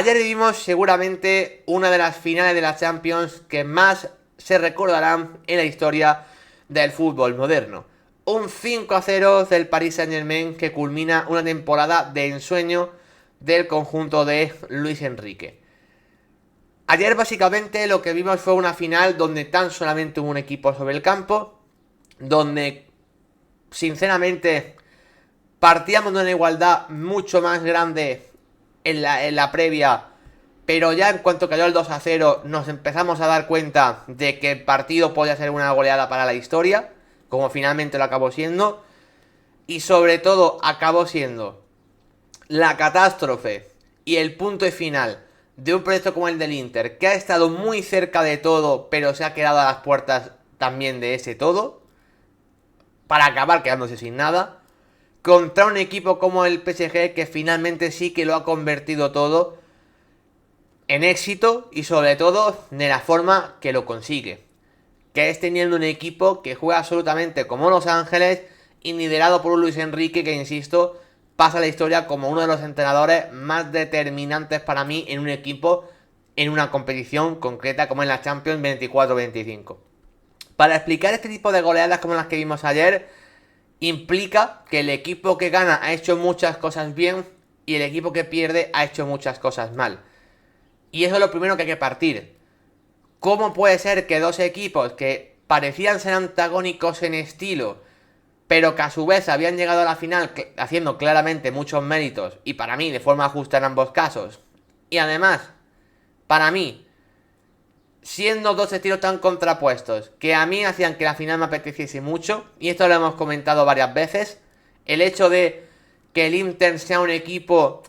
Ayer vivimos seguramente una de las finales de la Champions que más se recordarán en la historia del fútbol moderno. Un 5-0 del Paris Saint-Germain que culmina una temporada de ensueño del conjunto de Luis Enrique. Ayer básicamente lo que vimos fue una final donde tan solamente hubo un equipo sobre el campo, donde sinceramente partíamos de una igualdad mucho más grande en la previa, pero ya en cuanto cayó el 2-0 nos empezamos a dar cuenta de que el partido podía ser una goleada para la historia, como finalmente lo acabó siendo, y sobre todo acabó siendo la catástrofe y el punto final de un proyecto como el del Inter, que ha estado muy cerca de todo, pero se ha quedado a las puertas también de ese todo, para acabar quedándose sin nada, contra un equipo como el PSG que finalmente sí que lo ha convertido todo en éxito y sobre todo de la forma que lo consigue, que es teniendo un equipo que juega absolutamente como Los Ángeles y liderado por un Luis Enrique que, insisto, pasa a la historia como uno de los entrenadores más determinantes para mí en un equipo, en una competición concreta como en la Champions 24-25. Para explicar este tipo de goleadas como las que vimos ayer, implica que el equipo que gana ha hecho muchas cosas bien y el equipo que pierde ha hecho muchas cosas mal. Y eso es lo primero que hay que partir. ¿Cómo puede ser que dos equipos que parecían ser antagónicos en estilo, pero que a su vez habían llegado a la final haciendo claramente muchos méritos, y para mí de forma justa en ambos casos, y además, para mí, siendo dos estilos tan contrapuestos, que a mí hacían que la final me apeteciese mucho, y esto lo hemos comentado varias veces, el hecho de que el Inter sea un equipo,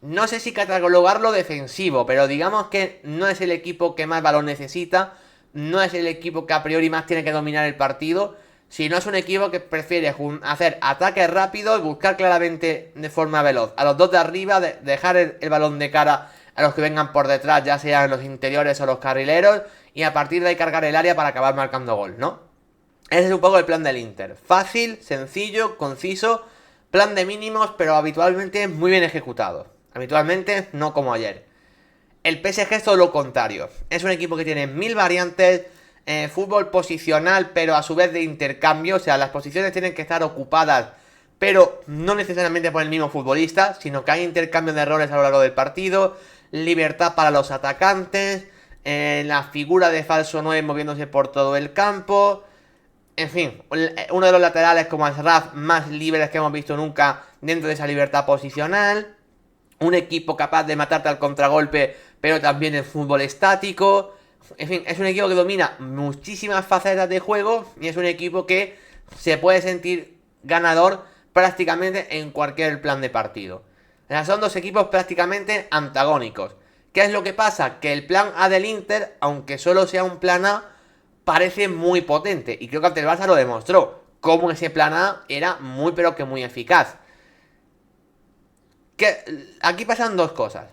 no sé si catalogarlo defensivo, pero digamos que no es el equipo que más balón necesita, no es el equipo que a priori más tiene que dominar el partido, sino es un equipo que prefiere hacer ataques rápidos, buscar claramente de forma veloz a los dos de arriba, dejar el balón de cara a los que vengan por detrás, ya sean los interiores o los carrileros, y a partir de ahí cargar el área para acabar marcando gol, ¿no? Ese es un poco el plan del Inter. Fácil, sencillo, conciso, plan de mínimos, pero habitualmente muy bien ejecutado. Habitualmente no como ayer. El PSG es todo lo contrario. Es un equipo que tiene 1000 variantes, fútbol posicional, pero a su vez de intercambio. O sea, las posiciones tienen que estar ocupadas, pero no necesariamente por el mismo futbolista, sino que hay intercambio de roles a lo largo del partido, libertad para los atacantes, la figura de falso 9 moviéndose por todo el campo. En fin, uno de los laterales como Ashraf más libres que hemos visto nunca dentro de esa libertad posicional. Un equipo capaz de matarte al contragolpe, pero también en fútbol estático. En fin, es un equipo que domina muchísimas facetas de juego y es un equipo que se puede sentir ganador prácticamente en cualquier plan de partido. O sea, son dos equipos prácticamente antagónicos. ¿Qué es lo que pasa? Que el plan A del Inter, aunque solo sea un plan A, parece muy potente. Y creo que ante el Barça lo demostró. Cómo ese plan A era muy pero que muy eficaz. Que aquí pasan dos cosas.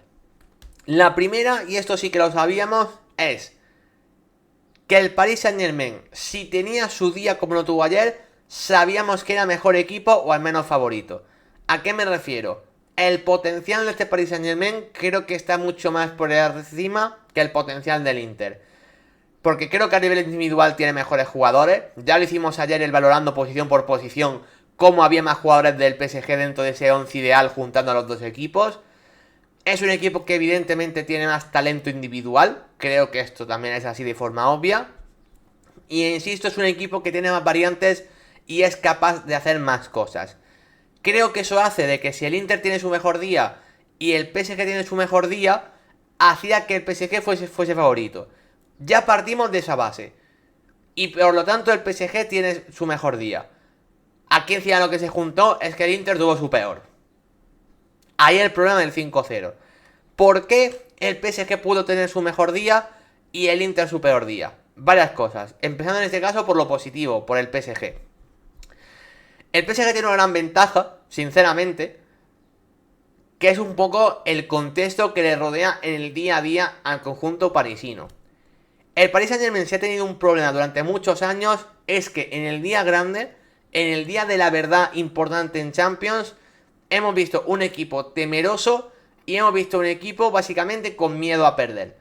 La primera, y esto sí que lo sabíamos, es que el Paris Saint-Germain, si tenía su día como lo tuvo ayer, sabíamos que era mejor equipo o al menos favorito. ¿A qué me refiero? El potencial de este Paris Saint-Germain creo que está mucho más por encima que el potencial del Inter. Porque creo que a nivel individual tiene mejores jugadores. Ya lo hicimos ayer el valorando posición por posición, cómo había más jugadores del PSG dentro de ese 11 ideal juntando a los dos equipos. Es un equipo que evidentemente tiene más talento individual. Creo que esto también es así de forma obvia. Y insisto, es un equipo que tiene más variantes y es capaz de hacer más cosas. Creo que eso hace de que si el Inter tiene su mejor día y el PSG tiene su mejor día, hacía que el PSG fuese favorito. Ya partimos de esa base. Y por lo tanto el PSG tiene su mejor día. Aquí encima lo que se juntó es que el Inter tuvo su peor. Ahí el problema del 5-0. ¿Por qué el PSG pudo tener su mejor día y el Inter su peor día? Varias cosas. Empezando en este caso por lo positivo, por el PSG. El PSG tiene una gran ventaja, sinceramente, que es un poco el contexto que le rodea en el día a día al conjunto parisino. El Paris Saint-Germain se ha tenido un problema durante muchos años, es que en el día grande, en el día de la verdad importante en Champions, hemos visto un equipo temeroso y hemos visto un equipo básicamente con miedo a perder.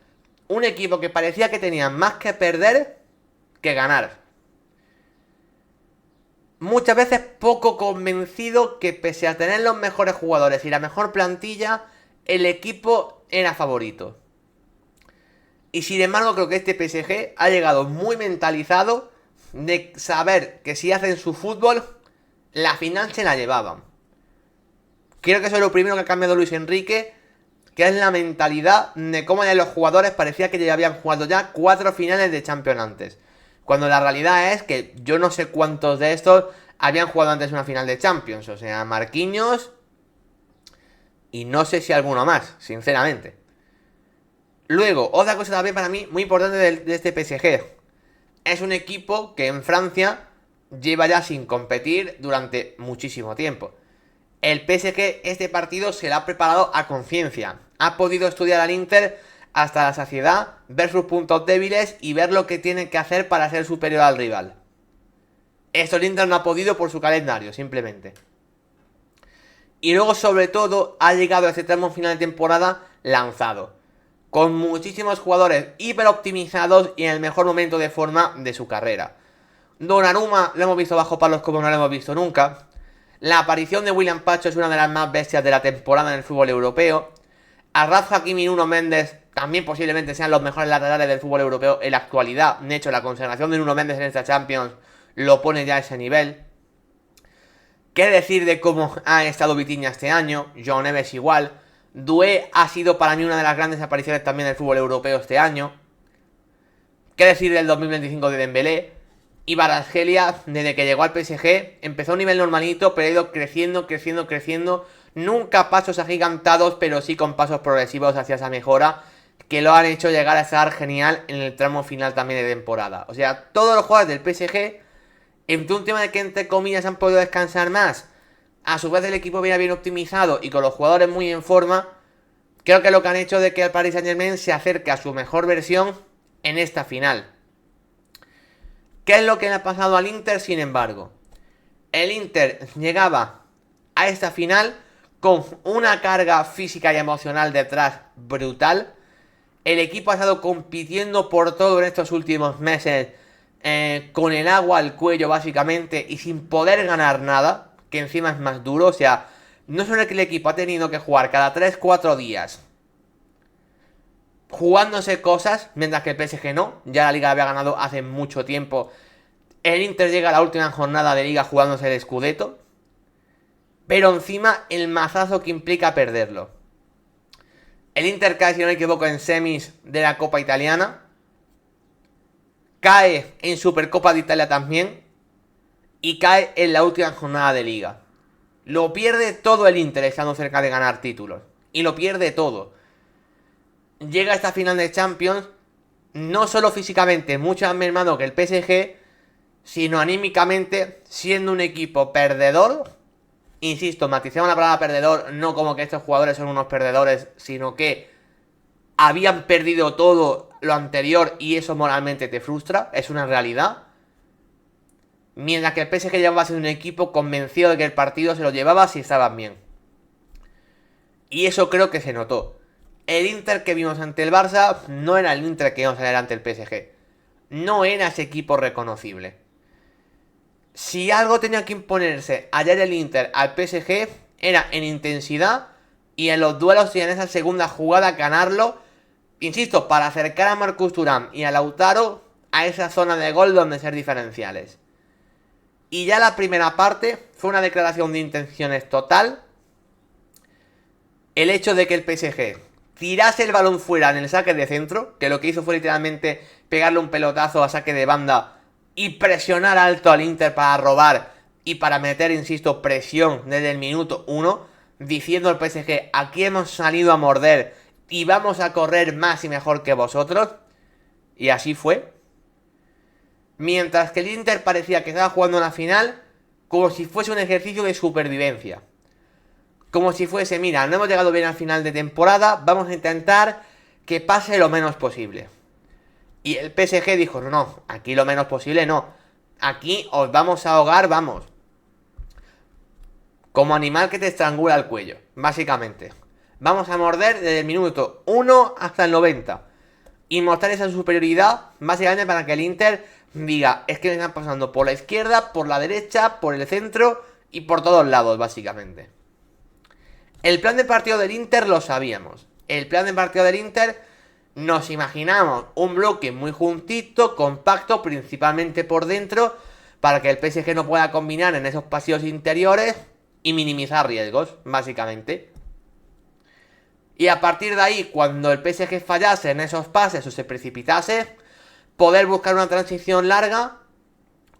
Un equipo que parecía que tenía más que perder que ganar. Muchas veces poco convencido que pese a tener los mejores jugadores y la mejor plantilla, el equipo era favorito. Y sin embargo creo que este PSG ha llegado muy mentalizado de saber que si hacen su fútbol, la final se la llevaban. Creo que eso es lo primero que ha cambiado Luis Enrique, que es la mentalidad de cómo ya los jugadores parecía que ya habían jugado ya 4 finales de Champions antes. Cuando la realidad es que yo no sé cuántos de estos habían jugado antes una final de Champions. O sea, Marquinhos y no sé si alguno más, sinceramente. Luego, otra cosa también para mí muy importante de este PSG. Es un equipo que en Francia lleva ya sin competir durante muchísimo tiempo. El PSG este partido se lo ha preparado a conciencia. Ha podido estudiar al Inter hasta la saciedad, ver sus puntos débiles y ver lo que tiene que hacer para ser superior al rival. Esto el Inter no ha podido por su calendario, simplemente. Y luego, sobre todo, ha llegado a este tramo final de temporada lanzado, con muchísimos jugadores hiper optimizados y en el mejor momento de forma de su carrera. Donnarumma lo hemos visto bajo palos como no lo hemos visto nunca. La aparición de William Pacho es una de las más bestias de la temporada en el fútbol europeo. Achraf Hakimi y Nuno Méndez también posiblemente sean los mejores laterales del fútbol europeo en la actualidad. De hecho, la consagración de Nuno Méndez en esta Champions lo pone ya a ese nivel. ¿Qué decir de cómo ha estado Vitinha este año? João Neves igual. Doué ha sido para mí una de las grandes apariciones también del fútbol europeo este año. ¿Qué decir del 2025 de Dembélé? Y Kvaratskhelia, desde que llegó al PSG, empezó a un nivel normalito, pero ha ido creciendo. Nunca pasos agigantados, pero sí con pasos progresivos hacia esa mejora, que lo han hecho llegar a estar genial en el tramo final también de temporada. O sea, todos los jugadores del PSG, entre un tema de que entre comillas han podido descansar más, a su vez el equipo viene bien optimizado y con los jugadores muy en forma, creo que lo que han hecho de que el Paris Saint-Germain se acerque a su mejor versión en esta final. ¿Qué es lo que le ha pasado al Inter, sin embargo? El Inter llegaba a esta final con una carga física y emocional detrás brutal. El equipo ha estado compitiendo por todo en estos últimos meses, con el agua al cuello básicamente y sin poder ganar nada, que encima es más duro. O sea, no solo que el equipo ha tenido que jugar cada 3-4 días jugándose cosas, mientras que el PSG no, ya la liga había ganado hace mucho tiempo. El Inter llega a la última jornada de liga jugándose el Scudetto, pero encima el mazazo que implica perderlo. El Inter cae, si no me equivoco, en semis de la Copa Italiana, cae en Supercopa de Italia también, y cae en la última jornada de liga. Lo pierde todo el Inter estando cerca de ganar títulos, y lo pierde todo. Llega a esta final de Champions, no solo físicamente mucho más mermado que el PSG, sino anímicamente siendo un equipo perdedor. Insisto, matizamos la palabra perdedor, no como que estos jugadores son unos perdedores, sino que habían perdido todo lo anterior y eso moralmente te frustra, es una realidad. Mientras que el PSG llevaba a ser un equipo convencido de que el partido se lo llevaba si estaban bien. Y eso creo que se notó. El Inter que vimos ante el Barça no era el Inter que íbamos a ver ante el PSG. No era ese equipo reconocible. Si algo tenía que imponerse ayer el Inter al PSG era en intensidad y en los duelos y en esa segunda jugada ganarlo, insisto, para acercar a Marcus Thuram y a Lautaro a esa zona de gol donde ser diferenciales. Y ya la primera parte fue una declaración de intenciones total. El hecho de que el PSG tirase el balón fuera en el saque de centro, que lo que hizo fue literalmente pegarle un pelotazo a saque de banda y presionar alto al Inter para robar y para meter, insisto, presión desde el minuto 1, diciendo al PSG, aquí hemos salido a morder y vamos a correr más y mejor que vosotros. Y así fue. Mientras que el Inter parecía que estaba jugando una final como si fuese un ejercicio de supervivencia. Como si fuese, mira, no hemos llegado bien al final de temporada, vamos a intentar que pase lo menos posible. Y el PSG dijo, no, aquí lo menos posible no. Aquí os vamos a ahogar, vamos. Como animal que te estrangula el cuello, básicamente. Vamos a morder desde el minuto 1 hasta el 90. Y mostrar esa superioridad, básicamente para que el Inter diga, es que me están pasando por la izquierda, por la derecha, por el centro y por todos lados, básicamente. El plan de partido del Inter lo sabíamos. El plan de partido del Inter nos imaginamos un bloque muy juntito, compacto, principalmente por dentro, para que el PSG no pueda combinar en esos pasillos interiores y minimizar riesgos, básicamente. Y a partir de ahí, cuando el PSG fallase en esos pases o se precipitase, poder buscar una transición larga,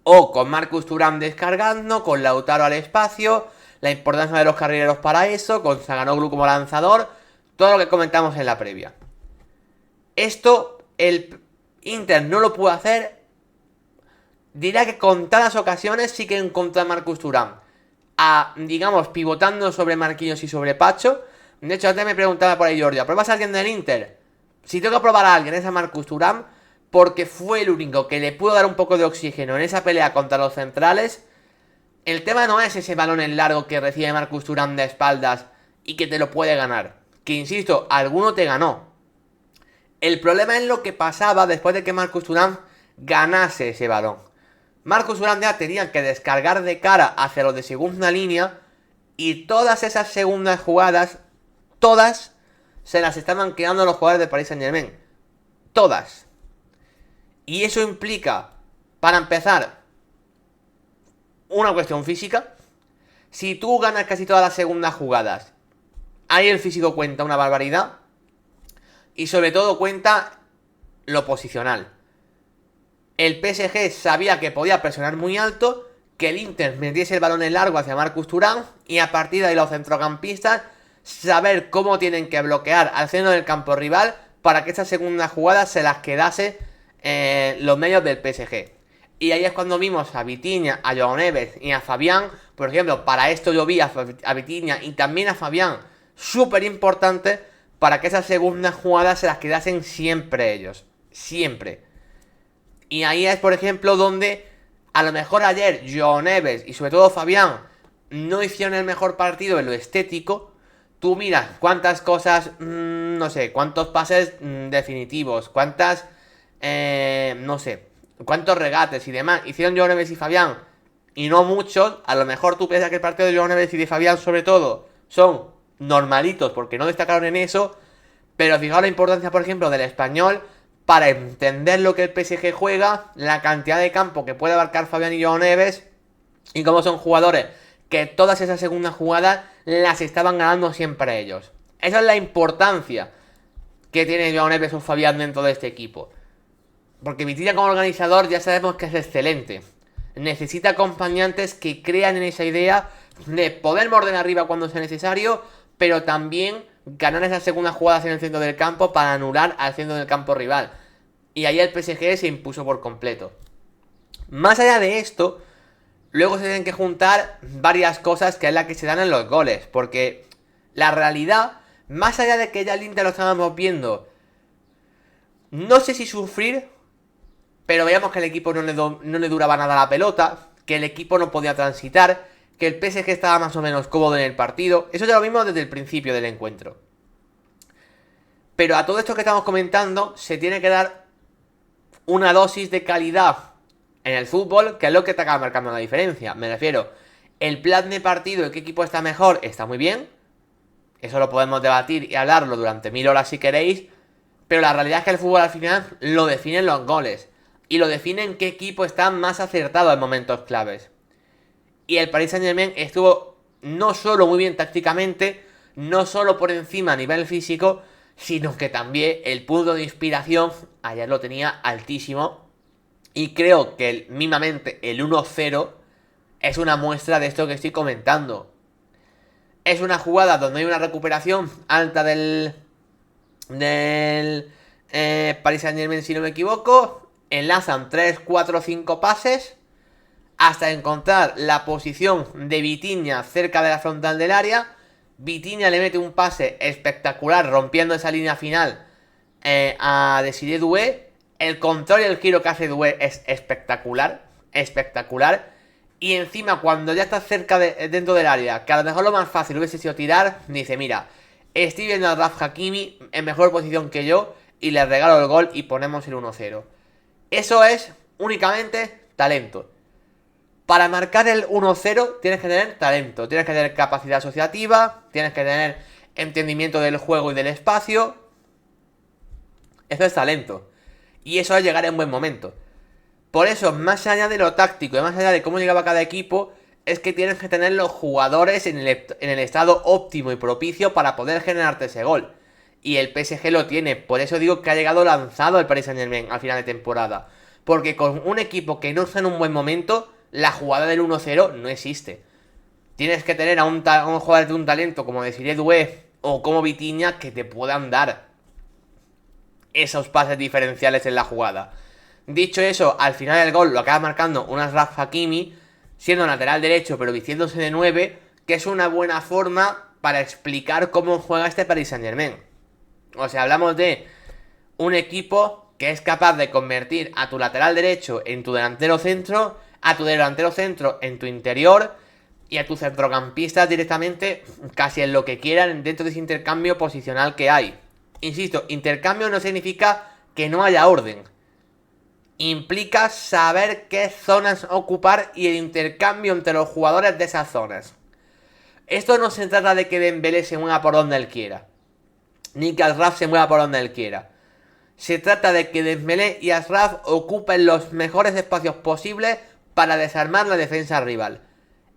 o con Marcus Thuram descargando, con Lautaro al espacio, la importancia de los carrileros para eso, con Zaganovlu como lanzador, todo lo que comentamos en la previa. Esto el Inter no lo puede hacer, dirá que contadas ocasiones sí que encontró a Marcus Thuram, digamos, pivotando sobre Marquinhos y sobre Pacho. De hecho, antes me preguntaba por ahí Jordi, ¿pruebas a alguien del Inter? Si tengo que probar a alguien es a Marcus Thuram, porque fue el único que le pudo dar un poco de oxígeno en esa pelea contra los centrales. El tema no es ese balón en largo que recibe Marcus Thuram de espaldas y que te lo puede ganar, que insisto, alguno te ganó. El problema es lo que pasaba después de que Marcus Thuram ganase ese balón. Marcus Thuram ya tenía que descargar de cara hacia los de segunda línea y todas esas segundas jugadas, todas, se las estaban quedando los jugadores de Paris Saint-Germain. Todas. Y eso implica, para empezar, una cuestión física. Si tú ganas casi todas las segundas jugadas, ahí el físico cuenta una barbaridad. Y sobre todo cuenta lo posicional. El PSG sabía que podía presionar muy alto, que el Inter metiese el balón en largo hacia Marcus Thuram, y a partir de ahí los centrocampistas saber cómo tienen que bloquear al centro del campo rival para que esas segundas jugadas se las quedase los medios del PSG. Y ahí es cuando vimos a Vitinha, a João Neves y a Fabián. Por ejemplo, para esto yo vi a Vitinha y también a Fabián, súper importante, para que esas segundas jugadas se las quedasen siempre ellos. Siempre. Y ahí es, por ejemplo, donde a lo mejor ayer João Neves y sobre todo Fabián no hicieron el mejor partido en lo estético. Tú miras cuántas cosas, no sé, cuántos pases definitivos, cuántas, no sé, cuántos regates y demás hicieron João Neves y Fabián, y no muchos. A lo mejor tú piensas que el partido de João Neves y de Fabián sobre todo son normalitos porque no destacaron en eso, pero fijaos la importancia, por ejemplo, del Español para entender lo que el PSG juega, la cantidad de campo que puede abarcar Fabián y João Neves, y cómo son jugadores que todas esas segundas jugadas las estaban ganando siempre ellos. Esa es la importancia que tiene João Neves o Fabián dentro de este equipo. Porque Vitinha como organizador ya sabemos que es excelente. Necesita acompañantes que crean en esa idea de poder morder arriba cuando sea necesario, pero también ganar esas segundas jugadas en el centro del campo para anular al centro del campo rival. Y ahí el PSG se impuso por completo. Más allá de esto, luego se tienen que juntar varias cosas que es la que se dan en los goles. Porque la realidad, más allá de que ya el Inter lo estábamos viendo, no sé si sufrir, pero veíamos que el equipo no le duraba nada la pelota, que el equipo no podía transitar, que el PSG estaba más o menos cómodo en el partido. Eso ya lo vimos desde el principio del encuentro. Pero a todo esto que estamos comentando se tiene que dar una dosis de calidad en el fútbol, que es lo que te acaba marcando la diferencia. Me refiero, el plan de partido de qué equipo está mejor está muy bien. Eso lo podemos debatir y hablarlo durante 1000 horas si queréis. Pero la realidad es que el fútbol al final lo definen los goles. Y lo definen qué equipo está más acertado en momentos claves. Y el Paris Saint-Germain estuvo no solo muy bien tácticamente, no solo por encima a nivel físico, sino que también el punto de inspiración ayer lo tenía altísimo. Y creo que mismamente el 1-0 es una muestra de esto que estoy comentando. Es una jugada donde hay una recuperación alta del Paris Saint-Germain, si no me equivoco. Enlazan 3, 4, 5 pases hasta encontrar la posición de Vitinha cerca de la frontal del área. Vitinha le mete un pase espectacular rompiendo esa línea final a Désiré Doué. El control y el giro que hace Doué es espectacular, espectacular. Y encima cuando ya está cerca dentro del área, que a lo mejor lo más fácil hubiese sido tirar, dice, mira, Estoy viendo a Raf Hakimi en mejor posición que yo y le regalo el gol y ponemos el 1-0. Eso es únicamente talento. Para marcar el 1-0 tienes que tener talento, tienes que tener capacidad asociativa, tienes que tener entendimiento del juego y del espacio. Eso es talento. Y eso es llegar en buen momento. Por eso, más allá de lo táctico y más allá de cómo llegaba cada equipo, es que tienes que tener los jugadores en el estado óptimo y propicio para poder generarte ese gol. Y el PSG lo tiene, por eso digo que ha llegado lanzado el Paris Saint-Germain al final de temporada. Porque con un equipo que no está en un buen momento, la jugada del 1-0 no existe. Tienes que tener a un jugador de un talento como Desiré Doué o como Vitinha que te puedan dar esos pases diferenciales en la jugada. Dicho eso, al final del gol lo acaba marcando un Achraf Hakimi, siendo lateral derecho pero vistiéndose de 9, que es una buena forma para explicar cómo juega este Paris Saint-Germain. O sea, hablamos de un equipo que es capaz de convertir a tu lateral derecho en tu delantero centro, a tu delantero centro en tu interior y a tus centrocampistas directamente casi en lo que quieran dentro de ese intercambio posicional que hay. Insisto, intercambio no significa que no haya orden. Implica saber qué zonas ocupar y el intercambio entre los jugadores de esas zonas. Esto no se trata de que Dembélé se mueva por donde él quiera, ni que Achraf se mueva por donde él quiera. Se trata de que Dembélé y Achraf ocupen los mejores espacios posibles para desarmar la defensa rival.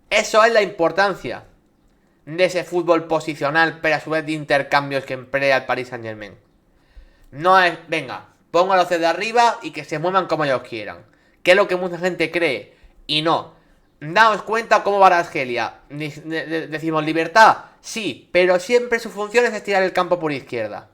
Eso es la importancia de ese fútbol posicional, pero a su vez de intercambios que emplea el Paris Saint-Germain. No es, venga, pongo a los de arriba y que se muevan como ellos quieran, que es lo que mucha gente cree. Y no. Daos cuenta cómo va la Argelia. Decimos libertad, sí, pero siempre su función es estirar el campo por izquierda.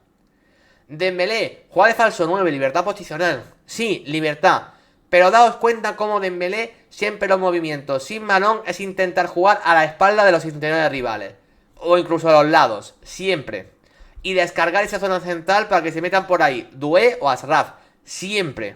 Dembélé, juega de falso 9, libertad posicional, sí, libertad. Pero daos cuenta cómo Dembélé siempre los movimientos sin balón es intentar jugar a la espalda de los interiores rivales. O incluso a los lados, siempre. Y descargar esa zona central para que se metan por ahí Doué o Achraf, siempre.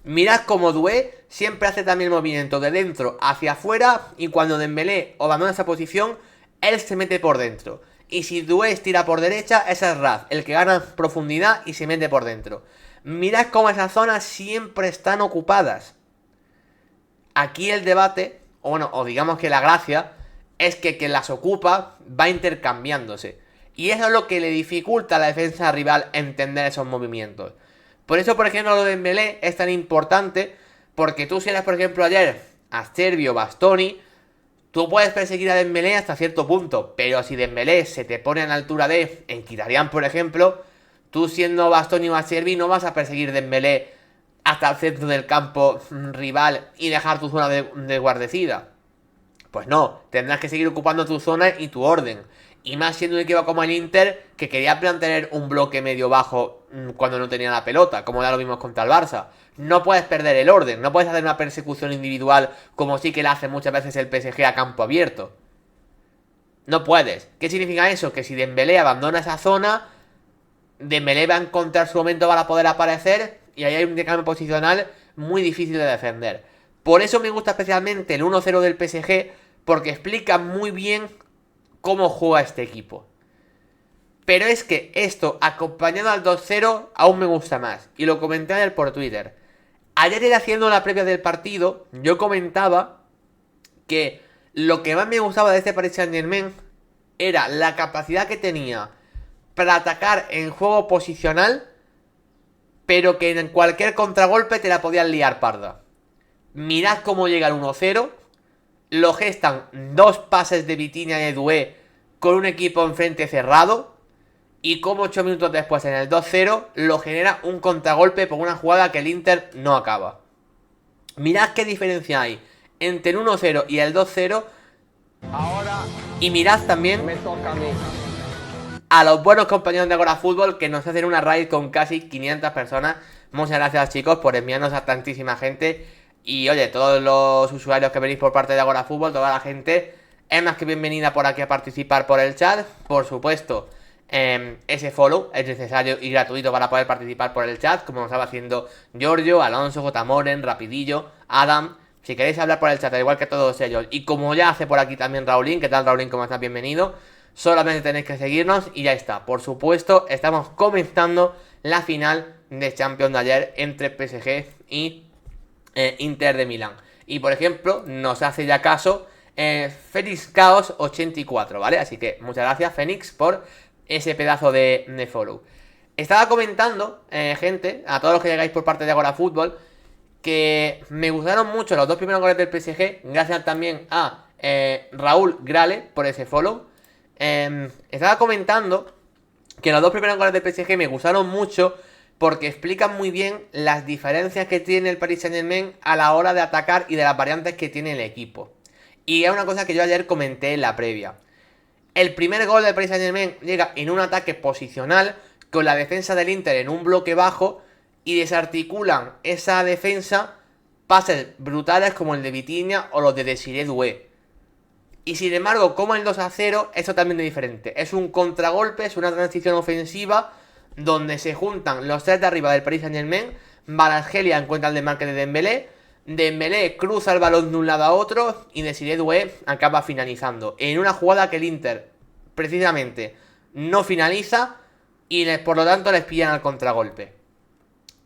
Mirad cómo Doué siempre hace también el movimiento de dentro hacia afuera y cuando Dembélé abandona esa posición, él se mete por dentro. Y si Doué estira por derecha, es Achraf, el que gana profundidad y se mete por dentro. Mirad cómo esas zonas siempre están ocupadas. Aquí el debate, o digamos que la gracia, es que quien las ocupa va intercambiándose. Y eso es lo que le dificulta a la defensa rival entender esos movimientos. Por eso, por ejemplo, lo de Dembélé es tan importante, porque tú si eres, por ejemplo, ayer Acerbi o Bastoni, tú puedes perseguir a Dembélé hasta cierto punto, pero si Dembélé se te pone a la altura de Mkhitaryan, por ejemplo, tú siendo Bastoni o Acerbi no vas a perseguir Dembélé hasta el centro del campo rival y dejar tu zona de guarnecida. Pues no, tendrás que seguir ocupando tu zona y tu orden. Y más siendo un equipo como el Inter, que quería mantener un bloque medio bajo cuando no tenía la pelota, como ya lo vimos contra el Barça. No puedes perder el orden, no puedes hacer una persecución individual como sí que la hace muchas veces el PSG a campo abierto. No puedes. ¿Qué significa eso? Que si Dembélé abandona esa zona, Dembélé va a encontrar su momento para poder aparecer y ahí hay un intercambio posicional muy difícil de defender. Por eso me gusta especialmente el 1-0 del PSG, porque explica muy bien cómo juega este equipo. Pero es que esto, acompañado al 2-0, aún me gusta más. Y lo comenté ayer por Twitter. Ayer haciendo la previa del partido, yo comentaba que lo que más me gustaba de este Paris Saint-Germain era la capacidad que tenía para atacar en juego posicional, pero que en cualquier contragolpe te la podían liar parda. Mirad cómo llega el 1-0. Lo gestan dos pases de Vitinha y de Doué con un equipo enfrente cerrado. Y como 8 minutos después en el 2-0 lo genera un contragolpe por una jugada que el Inter no acaba. Mirad qué diferencia hay entre el 1-0 y el 2-0. Ahora y mirad también me toca a mí. a los buenos compañeros de Agora Fútbol que nos hacen una raid con casi 500 personas. Muchas gracias, chicos, por enviarnos a tantísima gente. Y oye, todos los usuarios que venís por parte de Agora Fútbol, toda la gente, es más que bienvenida por aquí a participar por el chat. Por supuesto, ese follow es necesario y gratuito para poder participar por el chat, como nos estaba haciendo Giorgio, Alonso, J. Moren, Rapidillo, Adam. Si queréis hablar por el chat, al igual que todos ellos, y como ya hace por aquí también Raulín, ¿qué tal, Raulín? ¿Cómo estás? Bienvenido. solamente tenéis que seguirnos y ya está. Por supuesto, estamos comentando la final de Champions de ayer entre PSG y Inter de Milán. Y por ejemplo, nos hace ya caso Félix Caos 84, ¿vale? Así que muchas gracias, Fénix, por ese pedazo de follow. Estaba comentando, gente, a todos los que llegáis por parte de Agora Fútbol, que me gustaron mucho los dos primeros goles del PSG, gracias también a Raúl Grale por ese follow. Estaba comentando que los dos primeros goles del PSG me gustaron mucho porque explican muy bien las diferencias que tiene el Paris Saint-Germain a la hora de atacar y de las variantes que tiene el equipo. Y es una cosa que yo ayer comenté en la previa. El primer gol del Paris Saint-Germain llega en un ataque posicional con la defensa del Inter en un bloque bajo y desarticulan esa defensa pases brutales como el de Vitinha o los de Desiré Doué. Y sin embargo, como el 2-0, es totalmente diferente. Es un contragolpe, es una transición ofensiva donde se juntan los tres de arriba del Paris Saint-Germain. Kvaratskhelia encuentra el desmarque de Dembélé. Dembélé cruza el balón de un lado a otro y Desiré Doué acaba finalizando. En una jugada que el Inter, precisamente, no finaliza y por lo tanto les pillan al contragolpe.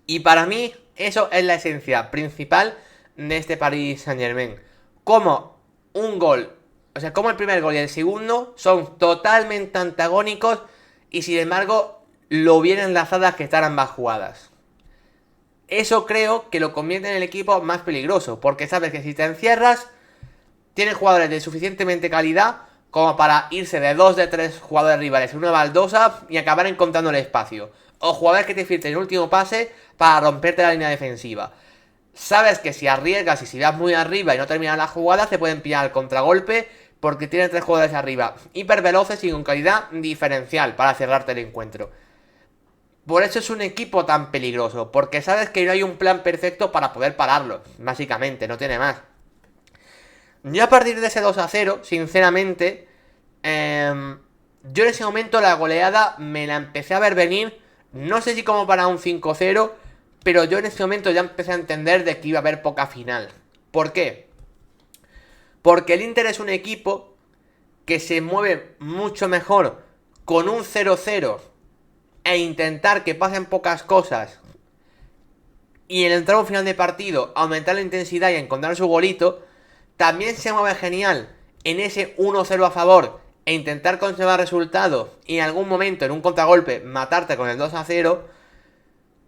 Y para mí, eso es la esencia principal de este Paris Saint-Germain. Como un gol, o sea, como el primer gol y el segundo son totalmente antagónicos y sin embargo lo bien enlazadas que están ambas jugadas. Eso creo que lo convierte en el equipo más peligroso, porque sabes que si te encierras, tienes jugadores de suficientemente calidad como para irse de 2 de 3 jugadores rivales en una baldosa y acabar encontrando el espacio. O jugadores que te filtren el último pase para romperte la línea defensiva. Sabes que si arriesgas y si vas muy arriba y no terminas la jugada, te pueden pillar al contragolpe porque tienen 3 jugadores arriba, hiper veloces y con calidad diferencial para cerrarte el encuentro. Por eso es un equipo tan peligroso, porque sabes que no hay un plan perfecto para poder pararlo, básicamente, no tiene más. Yo a partir de ese 2-0, sinceramente, yo en ese momento la goleada me la empecé a ver venir, no sé si como para un 5-0, pero yo en ese momento ya empecé a entender de que iba a haber poca final. ¿Por qué? Porque el Inter es un equipo que se mueve mucho mejor con un 0-0 e intentar que pasen pocas cosas y en el tramo final de partido aumentar la intensidad y encontrar su golito. También se mueve genial en ese 1-0 a favor e intentar conservar resultado y en algún momento en un contragolpe matarte con el 2-0.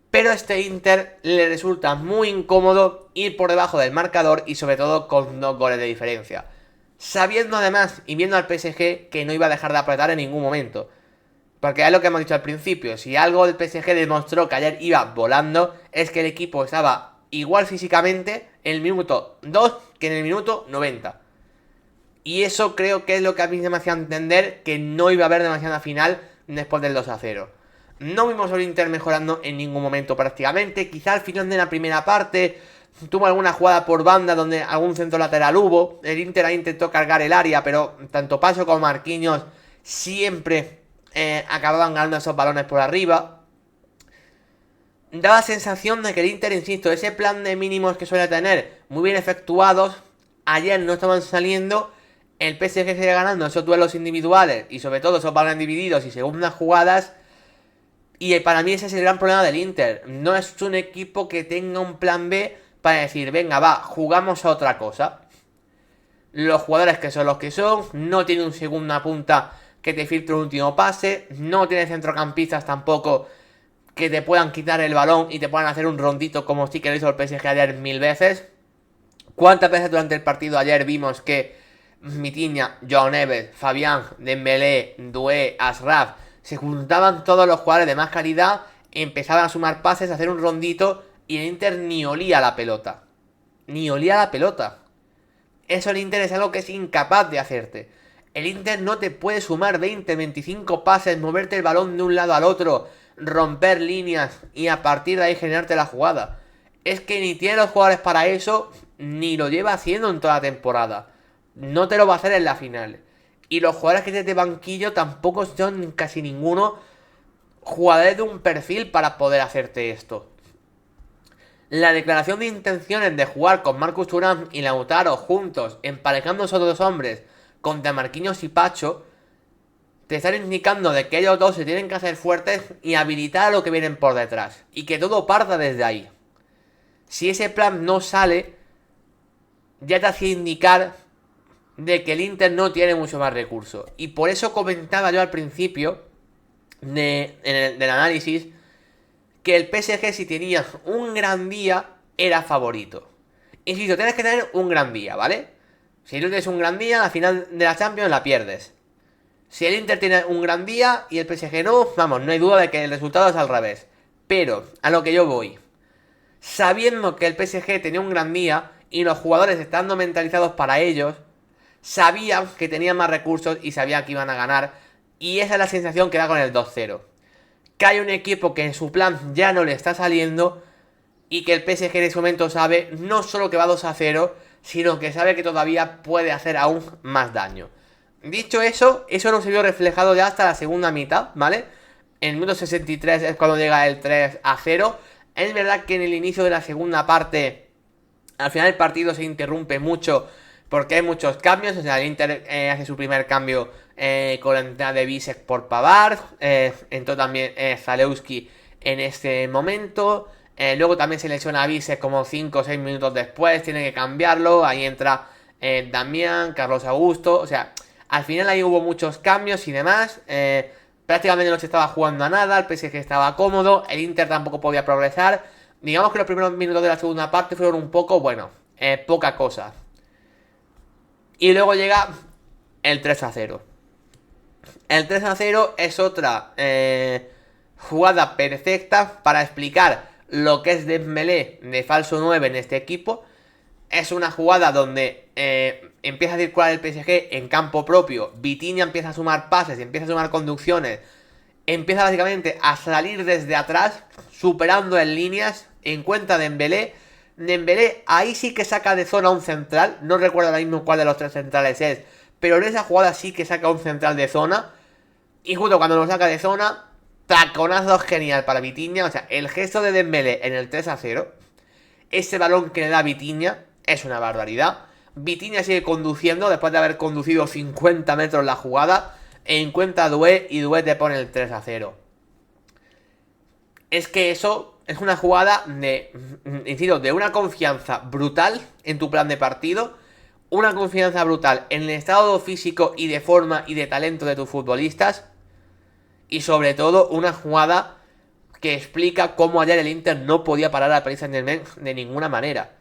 Pero a este Inter le resulta muy incómodo ir por debajo del marcador y sobre todo con 2 goles de diferencia. Sabiendo además y viendo al PSG que no iba a dejar de apretar en ningún momento. Porque es lo que hemos dicho al principio, si algo del PSG demostró que ayer iba volando, es que el equipo estaba igual físicamente en el minuto 2 que en el minuto 90. Y eso creo que es lo que a mí me hacía entender que no iba a haber demasiada final después del 2-0. No vimos al Inter mejorando en ningún momento prácticamente, quizá al final de la primera parte tuvo alguna jugada por banda donde algún centro lateral hubo, el Inter ahí intentó cargar el área, pero tanto Paso como Marquinhos siempre acababan ganando esos balones por arriba. Da la sensación de que el Inter, insisto, ese plan de mínimos que suele tener muy bien efectuados, ayer no estaban saliendo. El PSG sigue ganando esos duelos individuales y sobre todo esos balones divididos y segundas jugadas. Y para mí ese es el gran problema del Inter. No es un equipo que tenga un plan B para decir, venga, va, jugamos a otra cosa. Los jugadores que son los que son, no tiene un segunda punta que te filtre un último pase, no tiene centrocampistas tampoco que te puedan quitar el balón y te puedan hacer un rondito como sí que lo hizo el PSG ayer 1000 veces. ¿Cuántas veces durante el partido ayer vimos que Vitinha, Joao Neves, Fabián, Dembélé, Doué, Ashraf, se juntaban todos los jugadores de más calidad, empezaban a sumar pases, a hacer un rondito y el Inter ni olía la pelota? Ni olía la pelota. Eso el Inter es algo que es incapaz de hacerte. El Inter no te puede sumar 20, 25 pases, moverte el balón de un lado al otro, romper líneas y a partir de ahí generarte la jugada. Es que ni tiene los jugadores para eso, ni lo lleva haciendo en toda la temporada. No te lo va a hacer en la final. Y los jugadores que tienes de banquillo tampoco son casi ninguno jugadores de un perfil para poder hacerte esto. La declaración de intenciones de jugar con Marcus Thuram y Lautaro juntos, emparejando a esos dos hombres contra Marquinhos y Pacho, te están indicando de que ellos dos se tienen que hacer fuertes y habilitar a lo que vienen por detrás. Y que todo parta desde ahí. Si ese plan no sale, ya te hacía indicar de que el Inter no tiene mucho más recursos. Y por eso comentaba yo al principio del análisis que el PSG, si tenía un gran día, era favorito. Insisto, tienes que tener un gran día, ¿vale? Si no tienes un gran día, la final de la Champions la pierdes. Si el Inter tiene un gran día y el PSG no, vamos, no hay duda de que el resultado es al revés. Pero, a lo que yo voy, sabiendo que el PSG tenía un gran día y los jugadores estando mentalizados para ellos, sabían que tenían más recursos y sabían que iban a ganar. Y esa es la sensación que da con el 2-0. Que hay un equipo que en su plan ya no le está saliendo y que el PSG en ese momento sabe no solo que va 2-0, sino que sabe que todavía puede hacer aún más daño. Dicho eso, eso no se vio reflejado ya hasta la segunda mitad, ¿vale? En el minuto 63 es cuando llega el 3-0. Es verdad que en el inicio de la segunda parte, al final el partido se interrumpe mucho porque hay muchos cambios. O sea, el Inter hace su primer cambio con la entrada de Bisek por Pavard. Entró también Zalewski en este momento. Luego también se lesiona a Bisek como 5 o 6 minutos después. Tiene que cambiarlo. Ahí entra Damián, Carlos Augusto. O sea, al final ahí hubo muchos cambios y demás. Prácticamente no se estaba jugando a nada. El PSG estaba cómodo. El Inter tampoco podía progresar. Digamos que los primeros minutos de la segunda parte fueron un poco, bueno, poca cosa. Y luego llega el 3-0. El 3-0 es otra jugada perfecta para explicar lo que es Dembélé de falso 9 en este equipo. Es una jugada donde empieza a circular el PSG en campo propio. Vitinha empieza a sumar pases, empieza a sumar conducciones. Empieza básicamente a salir desde atrás, superando en líneas. Encuentra Dembélé. Dembélé ahí sí que saca de zona un central. No recuerdo ahora mismo cuál de los tres centrales es, pero en esa jugada sí que saca un central de zona. Y justo cuando lo saca de zona, taconazo genial para Vitinha. O sea, el gesto de Dembélé en el 3-0, ese balón que le da Vitinha, es una barbaridad. Vitinha sigue conduciendo después de haber conducido 50 metros la jugada. Encuentra a Doué y Doué te pone el 3-0. Es que eso es una jugada de una confianza brutal en tu plan de partido. Una confianza brutal en el estado físico y de forma y de talento de tus futbolistas. Y sobre todo una jugada que explica cómo ayer el Inter no podía parar al Paris Saint-Germain de ninguna manera.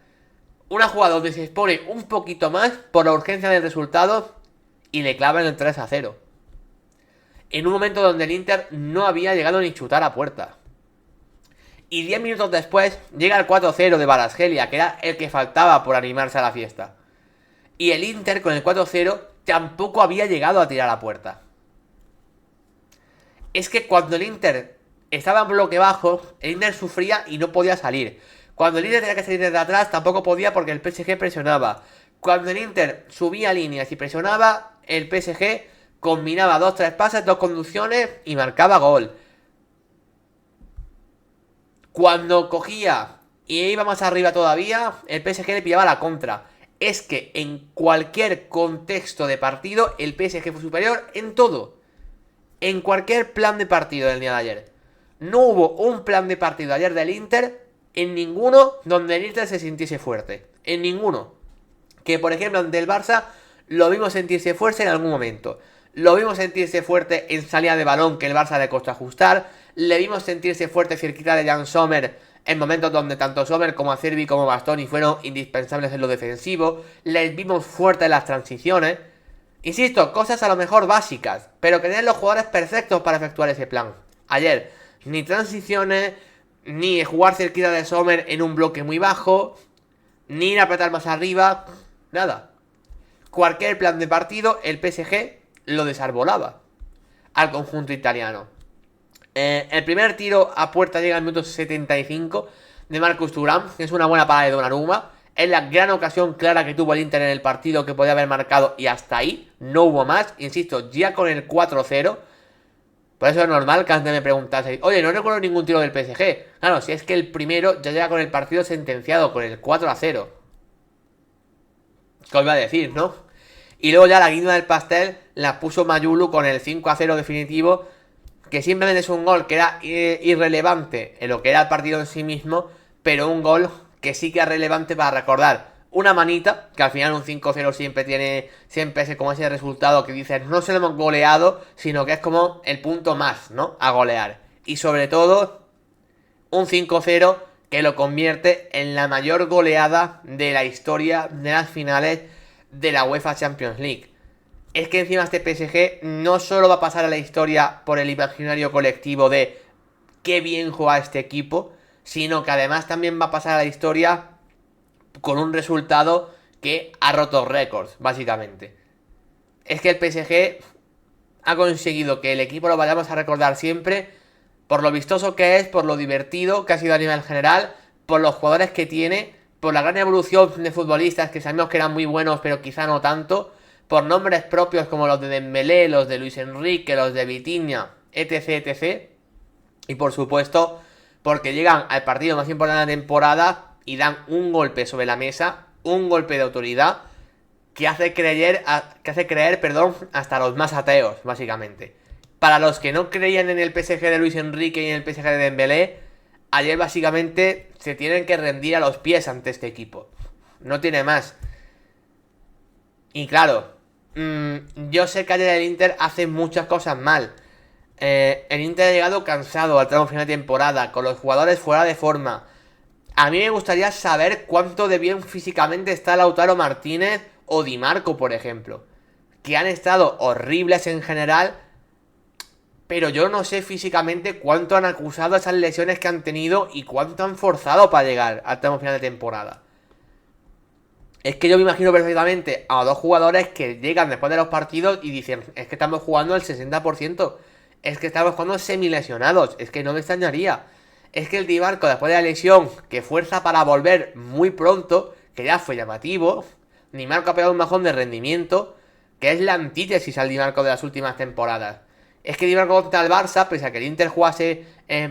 Una jugada donde se expone un poquito más por la urgencia del resultado y le clavan el 3-0. En un momento donde el Inter no había llegado ni chutar a puerta. Y 10 minutos después llega el 4-0 de Kvaratskhelia, que era el que faltaba por animarse a la fiesta. Y el Inter con el 4-0 tampoco había llegado a tirar a puerta. Es que cuando el Inter estaba en bloque bajo, el Inter sufría y no podía salir. Cuando el Inter tenía que salir desde atrás, tampoco podía porque el PSG presionaba. Cuando el Inter subía líneas y presionaba, el PSG combinaba 2-3 pases, 2 conducciones y marcaba gol. Cuando cogía y iba más arriba todavía, el PSG le pillaba la contra. Es que en cualquier contexto de partido, el PSG fue superior en todo. En cualquier plan de partido del día de ayer. No hubo un plan de partido ayer del Inter, en ninguno donde el Inter se sintiese fuerte. En ninguno. Que por ejemplo ante el Barça lo vimos sentirse fuerte en algún momento. Lo vimos sentirse fuerte en salida de balón que el Barça le costó ajustar. Le vimos sentirse fuerte cerquita de Jan Sommer en momentos donde tanto Sommer como Acerbi como Bastoni fueron indispensables en lo defensivo. Les vimos fuerte en las transiciones. Insisto, cosas a lo mejor básicas, pero que tenían los jugadores perfectos para efectuar ese plan. Ayer, ni transiciones, ni jugar cerquita de Sommer en un bloque muy bajo, ni ir a apretar más arriba, nada. Cualquier plan de partido, el PSG lo desarbolaba al conjunto italiano. El primer tiro a puerta llega al minuto 75 de Marcus Thuram, que es una buena parada de Donnarumma. Es la gran ocasión clara que tuvo el Inter en el partido que podía haber marcado y hasta ahí, no hubo más. Insisto, ya con el 4-0, por eso es normal que antes me preguntaseis, oye, no recuerdo ningún tiro del PSG. Claro, si es que el primero ya llega con el partido sentenciado, con el 4-0. ¿Qué os iba a decir, no? Y luego ya la guinda del pastel la puso Mayulu con el 5-0 definitivo, que simplemente es un gol que era irrelevante en lo que era el partido en sí mismo, pero un gol que sí que es relevante para recordar. Una manita, que al final un 5-0 siempre es como ese resultado que dices, no se lo hemos goleado, sino que es como el punto más, ¿no? A golear. Y sobre todo, un 5-0 que lo convierte en la mayor goleada de la historia de las finales de la UEFA Champions League. Es que encima este PSG no solo va a pasar a la historia por el imaginario colectivo de qué bien juega este equipo, sino que además también va a pasar a la historia con un resultado que ha roto récords, básicamente. Es que el PSG ha conseguido que el equipo lo vayamos a recordar siempre por lo vistoso que es, por lo divertido que ha sido a nivel general, por los jugadores que tiene, por la gran evolución de futbolistas que sabemos que eran muy buenos pero quizá no tanto, por nombres propios como los de Dembélé, los de Luis Enrique, los de Vitinha, etc, etc. Y por supuesto, porque llegan al partido más importante de la temporada y dan un golpe sobre la mesa, un golpe de autoridad que hace creer, hasta los más ateos, básicamente. Para los que no creían en el PSG de Luis Enrique y en el PSG de Dembélé, ayer básicamente se tienen que rendir a los pies ante este equipo. No tiene más. Y claro, yo sé que ayer el Inter hace muchas cosas mal. El Inter ha llegado cansado al tramo final de temporada, con los jugadores fuera de forma. A mí me gustaría saber cuánto de bien físicamente está Lautaro Martínez o Di Marco, por ejemplo. Que han estado horribles en general, pero yo no sé físicamente cuánto han acusado esas lesiones que han tenido y cuánto han forzado para llegar al tramo final de temporada. Es que yo me imagino perfectamente a dos jugadores que llegan después de los partidos y dicen, es que estamos jugando el 60%, es que estamos jugando semilesionados, es que no me extrañaría. Es que el Di Marco, después de la lesión, que fuerza para volver muy pronto, que ya fue llamativo, Di Marco ha pegado un bajón de rendimiento, que es la antítesis al Di Marco de las últimas temporadas. Es que Di Marco contra el Barça, pese a que el Inter jugase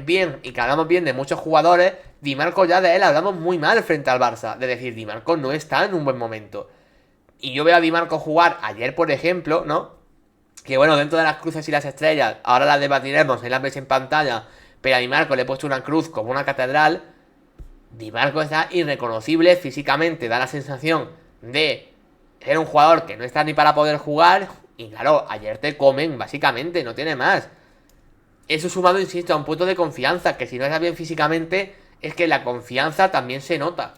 bien y que hablamos bien de muchos jugadores, Di Marco ya de él hablamos muy mal frente al Barça. De decir, Di Marco no está en un buen momento. Y yo veo a Di Marco jugar ayer, por ejemplo, ¿no? Que bueno, dentro de las cruces y las estrellas, ahora las debatiremos, las veis en pantalla, pero a Di Marco le he puesto una cruz como una catedral. Di Marco está irreconocible físicamente, da la sensación de ser un jugador que no está ni para poder jugar. Y claro, ayer te comen, básicamente, no tiene más. Eso sumado, insisto, a un punto de confianza, que si no estás bien físicamente, es que la confianza también se nota.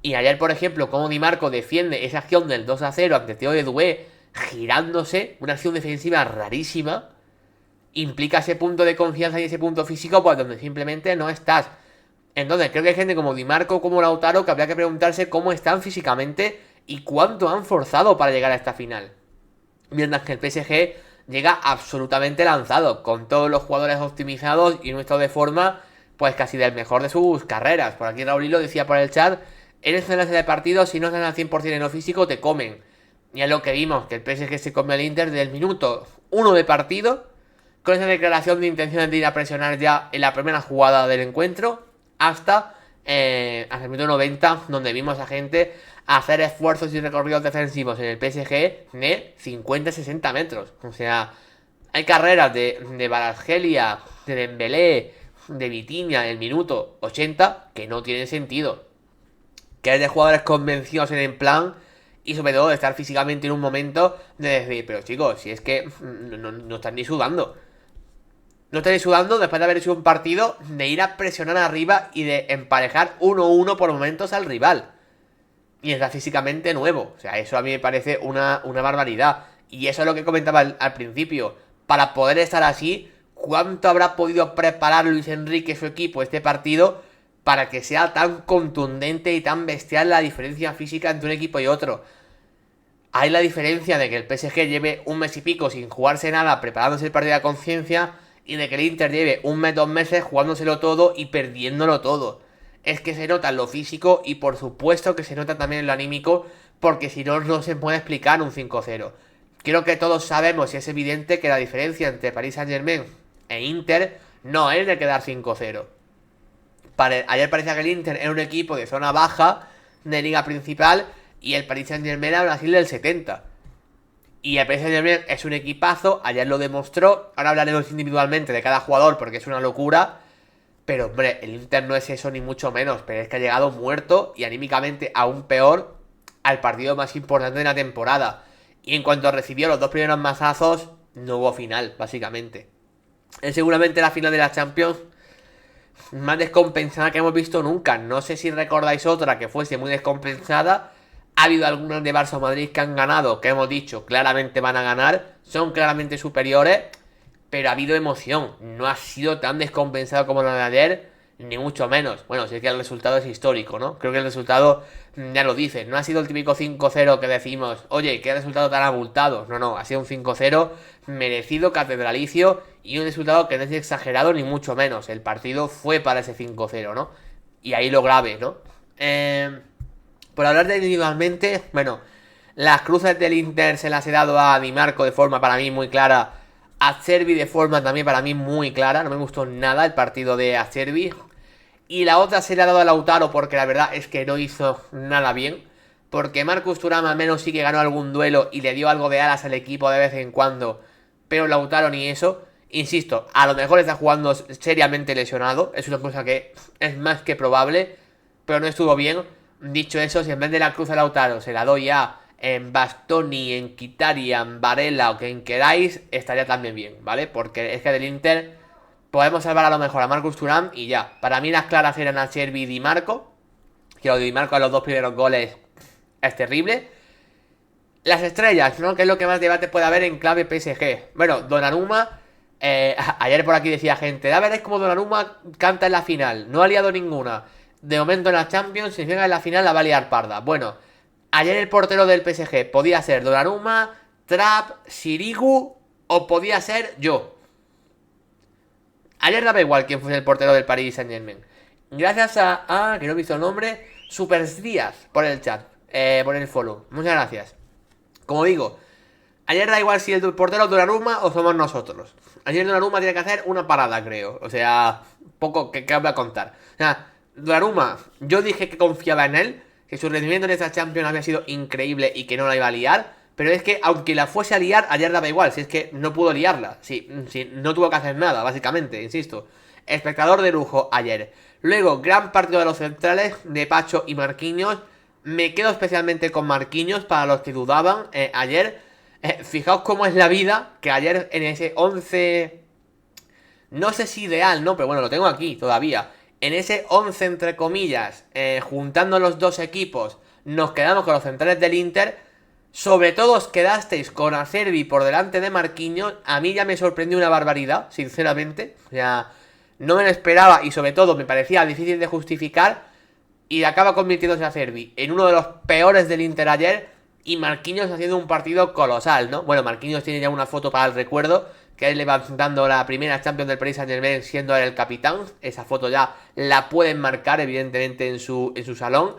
Y ayer, por ejemplo, como Di Marco defiende esa acción del 2-0 ante Theo de Doué, girándose, una acción defensiva rarísima, implica ese punto de confianza y ese punto físico, pues donde simplemente no estás. Entonces, creo que hay gente como Di Marco, como Lautaro, que habría que preguntarse cómo están físicamente y cuánto han forzado para llegar a esta final. Mientras que el PSG llega absolutamente lanzado, con todos los jugadores optimizados y un estado de forma, pues casi del mejor de sus carreras. Por aquí Raúl lo decía por el chat, en esta clase de partidos, si no están al 100% en lo físico, te comen. Y es lo que vimos, que el PSG se come al Inter del minuto 1 de partido, con esa declaración de intención de ir a presionar ya en la primera jugada del encuentro, hasta el minuto 90, donde vimos a gente hacer esfuerzos y recorridos defensivos en el PSG de 50-60 metros. O sea, hay carreras de Kvaratskhelia, de Dembélé, de Vitinha en el minuto 80 que no tienen sentido. Que es de jugadores convencidos en el plan y sobre todo de estar físicamente en un momento de decir, pero chicos, si es que no están ni sudando. No estáis sudando después de haber hecho un partido de ir a presionar arriba y de emparejar 1-1 por momentos al rival. Y está físicamente nuevo. O sea, eso a mí me parece una barbaridad. Y eso es lo que comentaba al principio. Para poder estar así, ¿cuánto habrá podido preparar Luis Enrique y su equipo este partido para que sea tan contundente y tan bestial la diferencia física entre un equipo y otro? Hay la diferencia de que el PSG lleve un mes y pico sin jugarse nada, preparándose el partido de conciencia, y de que el Inter lleve un mes, 2 meses jugándoselo todo y perdiéndolo todo. Es que se nota en lo físico y por supuesto que se nota también en lo anímico, porque si no, no se puede explicar un 5-0. Creo que todos sabemos y es evidente que la diferencia entre Paris Saint-Germain e Inter no es de quedar 5-0. Ayer parecía que el Inter era un equipo de zona baja de liga principal y el Paris Saint-Germain era un Brasil del 70. Y el PSG Saint-Germain es un equipazo, ayer lo demostró. Ahora hablaremos individualmente de cada jugador porque es una locura. Pero hombre, el Inter no es eso ni mucho menos. Pero es que ha llegado muerto y anímicamente aún peor al partido más importante de la temporada. Y en cuanto recibió los dos primeros mazazos, no hubo final, básicamente. Es seguramente la final de la Champions más descompensada que hemos visto nunca. No sé si recordáis otra que fuese muy descompensada. Ha habido algunas de Barça o Madrid que han ganado, que hemos dicho claramente van a ganar, son claramente superiores, pero ha habido emoción. No ha sido tan descompensado como la de ayer, ni mucho menos. Bueno, si es que el resultado es histórico, ¿no? Creo que el resultado ya lo dice. No ha sido el típico 5-0 que decimos, oye, qué resultado tan abultado. No, no, ha sido un 5-0 merecido, catedralicio, y un resultado que no es exagerado ni mucho menos. El partido fue para ese 5-0, ¿no? Y ahí lo grave, ¿no? Por hablar de individualmente, bueno, las cruces del Inter se las he dado a Di Marco de forma para mí muy clara, a Acerbi de forma también para mí muy clara, no me gustó nada el partido de Acerbi. Y la otra se la he dado a Lautaro porque la verdad es que no hizo nada bien. Porque Marcus Thuram al menos sí que ganó algún duelo y le dio algo de alas al equipo de vez en cuando. Pero Lautaro ni eso. Insisto, a lo mejor está jugando seriamente lesionado. Es una cosa que es más que probable. Pero no estuvo bien. Dicho eso, si en vez de la cruz a Lautaro se la doy a en Bastoni, en Kitari, en Varela o quien queráis, estaría también bien, ¿vale? Porque es que del Inter podemos salvar a lo mejor a Marcus Thuram y ya. Para mí las claras eran a Acerbi y Di Marco. Que lo de Di Marco a los dos primeros goles es terrible. Las estrellas, ¿no? Que es lo que más debate puede haber en clave PSG. Bueno, Donnarumma, ayer por aquí decía gente, a ver, es como Donnarumma canta en la final, no ha liado ninguna. De momento en la Champions, si llega en la final la va a liar parda. Bueno, ayer el portero del PSG podía ser Donnarumma, Trapp, Sirigu o podía ser yo. Ayer daba igual quién fuese el portero del Paris Saint-Germain. Gracias a que no he visto el nombre, Supers Díaz por el chat, por el follow. Muchas gracias. Como digo, ayer da igual si el portero es Donnarumma o somos nosotros. Ayer Donnarumma tiene que hacer una parada, creo. O sea, poco que os voy a contar. O sea, Donnarumma, yo dije que confiaba en él, que su rendimiento en esta Champions había sido increíble y que no la iba a liar. Pero es que, aunque la fuese a liar, ayer daba igual. Si es que no pudo liarla. Si no tuvo que hacer nada, básicamente, insisto. Espectador de lujo ayer. Luego, gran partido de los centrales, de Pacho y Marquinhos. Me quedo especialmente con Marquinhos, para los que dudaban ayer. Fijaos cómo es la vida, que ayer en ese 11... No sé si ideal, ¿no? Pero bueno, lo tengo aquí todavía. En ese 11, entre comillas, juntando los dos equipos, nos quedamos con los centrales del Inter. Sobre todo os quedasteis con Acerbi por delante de Marquinhos. A mí ya me sorprendió una barbaridad, sinceramente. O sea, no me lo esperaba y sobre todo me parecía difícil de justificar. Y acaba convirtiéndose a Acerbi en uno de los peores del Inter ayer. Y Marquinhos haciendo un partido colosal, ¿no? Bueno, Marquinhos tiene ya una foto para el recuerdo, que es levantando la primera Champions del Paris Saint-Germain siendo él el capitán. Esa foto ya la pueden marcar evidentemente en su salón.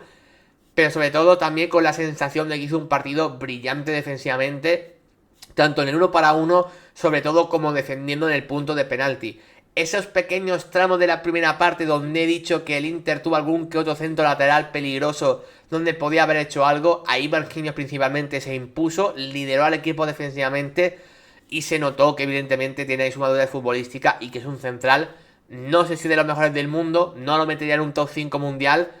Pero sobre todo también con la sensación de que hizo un partido brillante defensivamente, tanto en el 1 para 1, sobre todo como defendiendo en el punto de penalti. Esos pequeños tramos de la primera parte donde he dicho que el Inter tuvo algún que otro centro lateral peligroso donde podía haber hecho algo, ahí Marquinhos principalmente se impuso, lideró al equipo defensivamente y se notó que evidentemente tiene su madurez futbolística y que es un central, no sé si de los mejores del mundo, no lo metería en un top 5 mundial,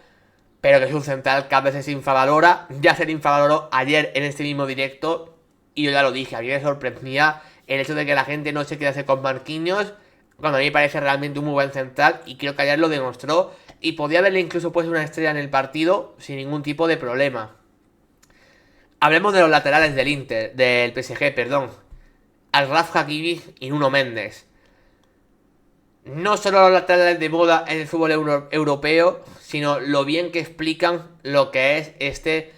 pero que es un central que a veces se infravalora. Ya se le infravaloró ayer en este mismo directo. Y yo ya lo dije, a mí me sorprendía el hecho de que la gente no se quedase con Marquinhos, cuando a mí me parece realmente un muy buen central. Y creo que ayer lo demostró. Y podía haberle incluso puesto una estrella en el partido sin ningún tipo de problema. Hablemos de los laterales del Inter, del PSG, perdón. Al-Raf Hakimi y Nuno Méndez. No solo los laterales de moda en el fútbol europeo, sino lo bien que explican lo que es este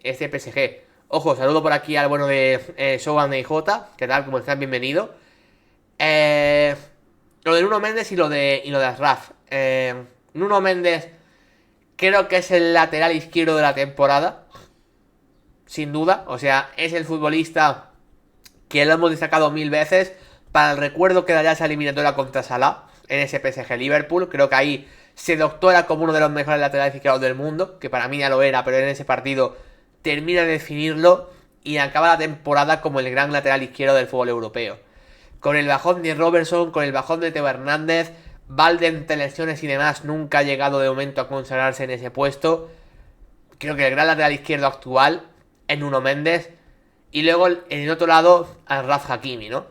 PSG. Ojo, saludo por aquí al bueno de Soban y J. ¿Qué tal? ¿Cómo están? Bienvenido. Lo de Nuno Méndez y lo de Asraf. Nuno Méndez creo que es el lateral izquierdo de la temporada. Sin duda. O sea, es el futbolista que lo hemos destacado 1000 veces. Para el recuerdo quedaría esa eliminatoria contra Salah en ese PSG Liverpool. Creo que ahí se doctora como uno de los mejores laterales izquierdos del mundo, que para mí ya lo era, pero en ese partido termina de definirlo. y acaba la temporada como el gran lateral izquierdo del fútbol europeo. Con el bajón de Robertson, con el bajón de Teo Hernández, Valde entre lesiones y demás nunca ha llegado de momento a consagrarse en ese puesto. Creo que el gran lateral izquierdo actual es Nuno Méndez. Y luego en el otro lado, Achraf Hakimi, ¿no?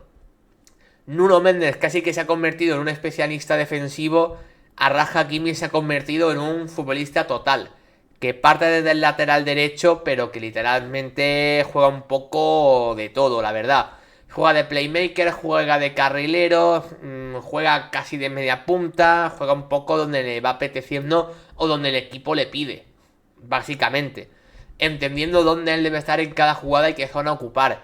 Nuno Méndez casi que se ha convertido en un especialista defensivo. Achraf Hakimi se ha convertido en un futbolista total. Que parte desde el lateral derecho, pero que literalmente juega un poco de todo, la verdad. Juega de playmaker, juega de carrilero, juega casi de media punta, juega un poco donde le va apeteciendo o donde el equipo le pide, básicamente. Entendiendo dónde él debe estar en cada jugada y qué zona ocupar.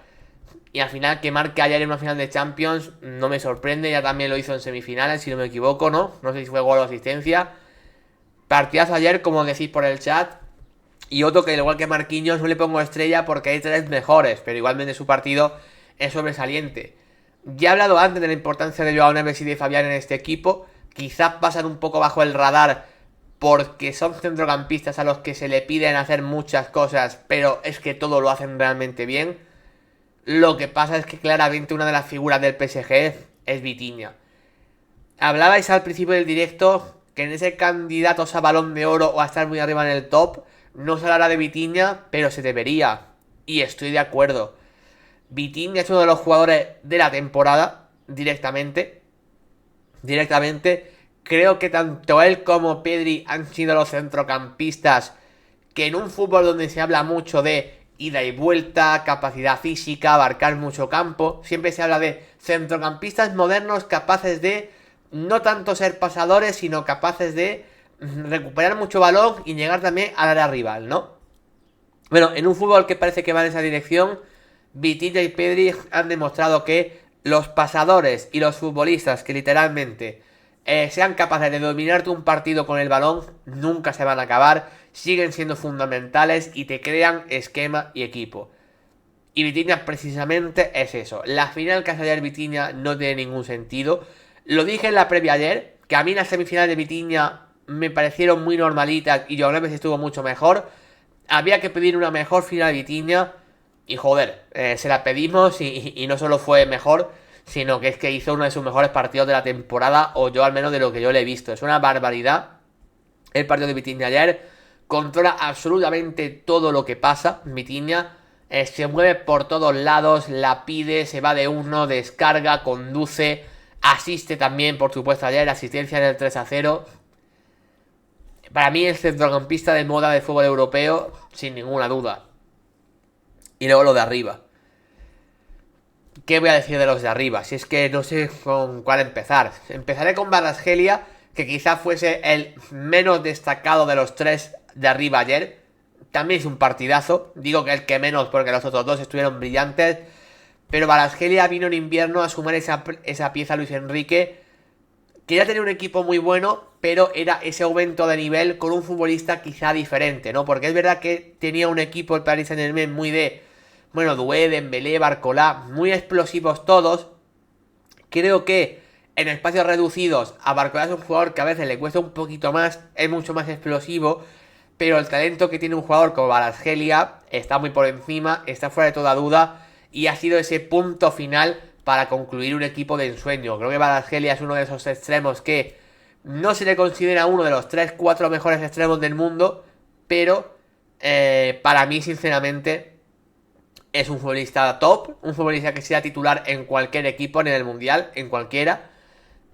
Y al final que marque ayer en una final de Champions no me sorprende, ya también lo hizo en semifinales, si no me equivoco, ¿no? No sé si fue gol o asistencia. Partidazo ayer, como decís por el chat. Y otro que, igual que Marquinhos, no le pongo estrella porque hay tres mejores, pero igualmente su partido es sobresaliente. Ya he hablado antes de la importancia de Joao Neves y de Fabián en este equipo. Quizás pasan un poco bajo el radar porque son centrocampistas a los que se le piden hacer muchas cosas, pero es que todo lo hacen realmente bien. Lo que pasa es que claramente una de las figuras del PSG es Vitinha. Hablabais al principio del directo que en ese candidato a Balón de Oro o a estar muy arriba en el top no se hablará de Vitinha, pero se debería. Y estoy de acuerdo. Vitinha es uno de los jugadores de la temporada, directamente. Creo que tanto él como Pedri han sido los centrocampistas que en un fútbol donde se habla mucho de ida y vuelta, capacidad física, abarcar mucho campo, siempre se habla de centrocampistas modernos capaces de no tanto ser pasadores, sino capaces de recuperar mucho balón y llegar también al área rival, ¿no? Bueno, en un fútbol que parece que va en esa dirección, Vitinha y Pedri han demostrado que los pasadores y los futbolistas que literalmente sean capaces de dominarte un partido con el balón nunca se van a acabar, siguen siendo fundamentales y te crean esquema y equipo. Y Vitinha precisamente es eso. La final que hace ayer Vitinha no tiene ningún sentido. Lo dije en la previa ayer, que a mí las semifinales de Vitinha me parecieron muy normalitas y Joao Neves estuvo mucho mejor. Había que pedir una mejor final de Vitinha y joder, se la pedimos y no solo fue mejor, sino que es que hizo uno de sus mejores partidos de la temporada, o yo al menos de lo que yo le he visto. Es una barbaridad el partido de Vitinha ayer. Controla absolutamente todo lo que pasa. Vitinha se mueve por todos lados, la pide, se va de uno, descarga, conduce, asiste también, por supuesto, ayer, asistencia en el 3-0. Para mí el centrocampista de moda del fútbol europeo, sin ninguna duda. Y luego lo de arriba. ¿Qué voy a decir de los de arriba? Si es que no sé con cuál empezar. Empezaré con Kvaratskhelia, que quizá fuese el menos destacado de los tres de arriba ayer. También es un partidazo. Digo que el que menos porque los otros dos estuvieron brillantes. Pero Kvaratskhelia vino en invierno a sumar esa pieza a Luis Enrique. Quería tener un equipo muy bueno, pero era ese aumento de nivel con un futbolista quizá diferente, ¿no? Porque es verdad que tenía un equipo, el Paris Saint-Germain, muy de... Bueno, Doué, Dembélé, Barcola, muy explosivos todos. Creo que en espacios reducidos a Barcola es un jugador que a veces le cuesta un poquito más, es mucho más explosivo, pero el talento que tiene un jugador como Kvaratskhelia está muy por encima, está fuera de toda duda y ha sido ese punto final para concluir un equipo de ensueño. Creo que Kvaratskhelia es uno de esos extremos que no se le considera uno de los 3-4 mejores extremos del mundo, pero para mí sinceramente es un futbolista top, un futbolista que sea titular en cualquier equipo, en el Mundial, en cualquiera.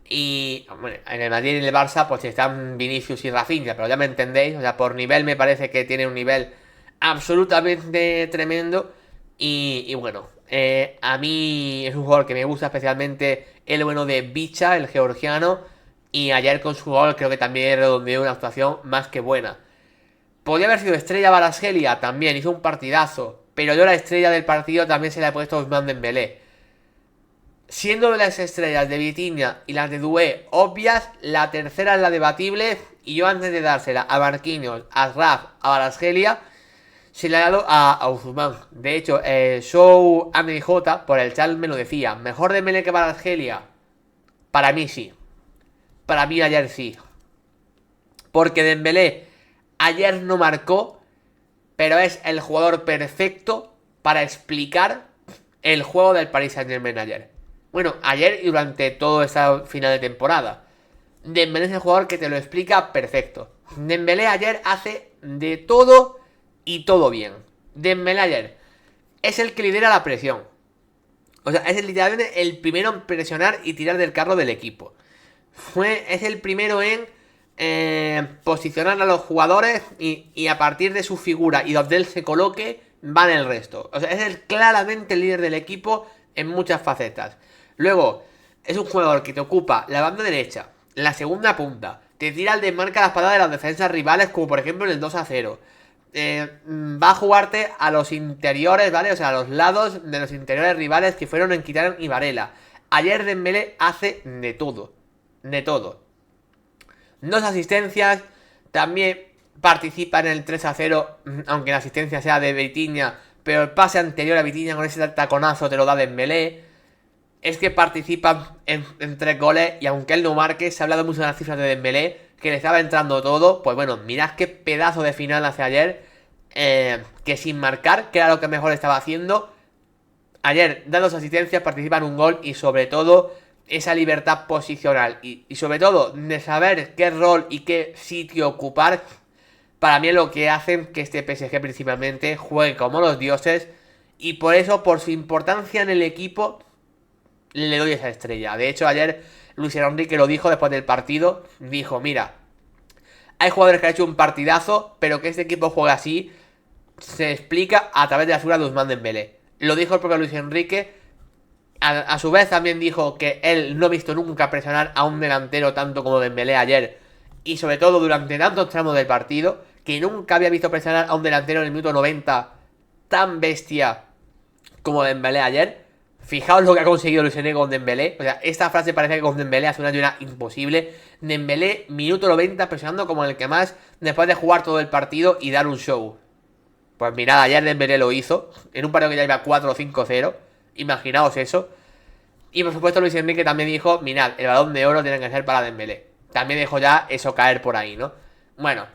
Y bueno, en el Madrid y en el Barça pues están Vinicius y Rafinha, pero ya me entendéis, o sea, por nivel me parece que tiene un nivel absolutamente tremendo. Y bueno, a mí es un jugador que me gusta especialmente el bueno de Bicha, el georgiano. Y ayer con su gol creo que también redondeó una actuación más que buena. Podría haber sido estrella Kvaratskhelia, también hizo un partidazo. Pero yo la estrella del partido también se la he puesto a Ousmane Dembélé. Siendo de las estrellas de Vitinha y las de Doué obvias, la tercera es la debatible. Y yo antes de dársela a Marquinhos, a Achraf, a Kvaratskhelia, se la he dado a Ousmane. De hecho, Show AMJ por el chat me lo decía. ¿Mejor Dembélé que Kvaratskhelia? Para mí sí. Para mí ayer sí. Porque Dembélé ayer no marcó, pero es el jugador perfecto para explicar el juego del Paris Saint-Germain ayer. Bueno, ayer y durante toda esta final de temporada. Dembélé es el jugador que te lo explica perfecto. Dembélé ayer hace de todo y todo bien. Dembélé ayer es el que lidera la presión. O sea, es literalmente el primero en presionar y tirar del carro del equipo. Es el primero en posicionar a los jugadores y a partir de su figura y donde él se coloque, van el resto. O sea, es claramente el líder del equipo en muchas facetas. Luego, es un jugador que te ocupa la banda derecha, la segunda punta, te tira al desmarca la espada de las defensas rivales, como por ejemplo en el 2-0. Va a jugarte a los interiores, ¿vale? O sea, a los lados de los interiores rivales que fueron en Kitaren y Varela. Ayer Dembélé hace de todo. De todo. 2 asistencias. También participa en el 3-0, aunque la asistencia sea de Vitinha, pero el pase anterior a Vitinha con ese taconazo te lo da Dembélé. Es que participa en 3 goles y aunque él no marque, se ha hablado mucho de las cifras de Dembélé, que le estaba entrando todo. Pues bueno, mirad qué pedazo de final hace ayer, que sin marcar, que era lo que mejor estaba haciendo. Ayer da 2 asistencias, participa en un gol y sobre todo esa libertad posicional y sobre todo de saber qué rol y qué sitio ocupar. Para mí es lo que hacen que este PSG principalmente juegue como los dioses y por eso, por su importancia en el equipo, le doy esa estrella. De hecho, ayer Luis Enrique lo dijo después del partido. Dijo, mira, hay jugadores que han hecho un partidazo, pero que este equipo juega así se explica a través de la figura de Ousmane Dembélé. Lo dijo el propio Luis Enrique. A su vez también dijo que él no ha visto nunca presionar a un delantero tanto como Dembélé ayer. Y sobre todo durante tantos tramos del partido, que nunca había visto presionar a un delantero en el minuto 90 tan bestia como Dembélé ayer. Fijaos lo que ha conseguido Luis Enrique con Dembélé. O sea, esta frase parece que con Dembélé hace un año era imposible. Dembélé, minuto 90, presionando como el que más, después de jugar todo el partido y dar un show. Pues mirad, ayer Dembélé lo hizo, en un partido que ya iba 4 o 5-0. Imaginaos eso. Y por supuesto Luis Enrique también dijo, mirad, el Balón de Oro tiene que ser para Dembélé. También dejó ya eso caer por ahí, ¿no? Bueno,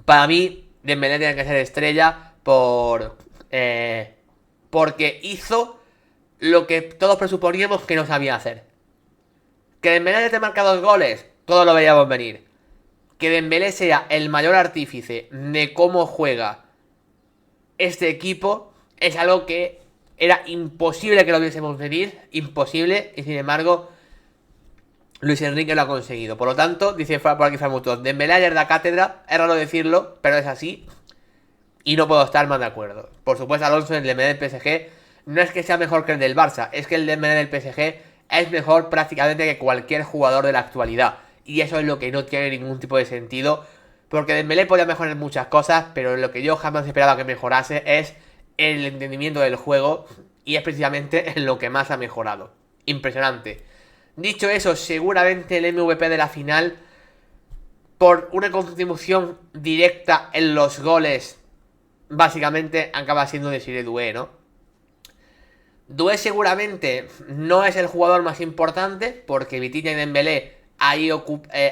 para mí Dembélé tiene que ser estrella porque hizo lo que todos presuponíamos que no sabía hacer. Que Dembélé te marca 2 goles, todos lo veíamos venir. Que Dembélé sea el mayor artífice de cómo juega este equipo es algo que era imposible que lo viésemos venir, imposible, y sin embargo Luis Enrique lo ha conseguido. Por lo tanto, dice por aquí Famutón, Dembélé ayer da cátedra, es raro decirlo, pero es así, y no puedo estar más de acuerdo. Por supuesto, Alonso, el Dembélé del PSG, no es que sea mejor que el del Barça, es que el Dembélé del PSG es mejor prácticamente que cualquier jugador de la actualidad, y eso es lo que no tiene ningún tipo de sentido, porque Dembélé podía mejorar muchas cosas, pero lo que yo jamás esperaba que mejorase es el entendimiento del juego, y es precisamente en lo que más ha mejorado. Impresionante. Dicho eso, seguramente el MVP de la final, por una contribución directa en los goles, básicamente acaba siendo Désiré Doué, ¿no? Doué seguramente no es el jugador más importante, porque Vitinha y Dembélé ahí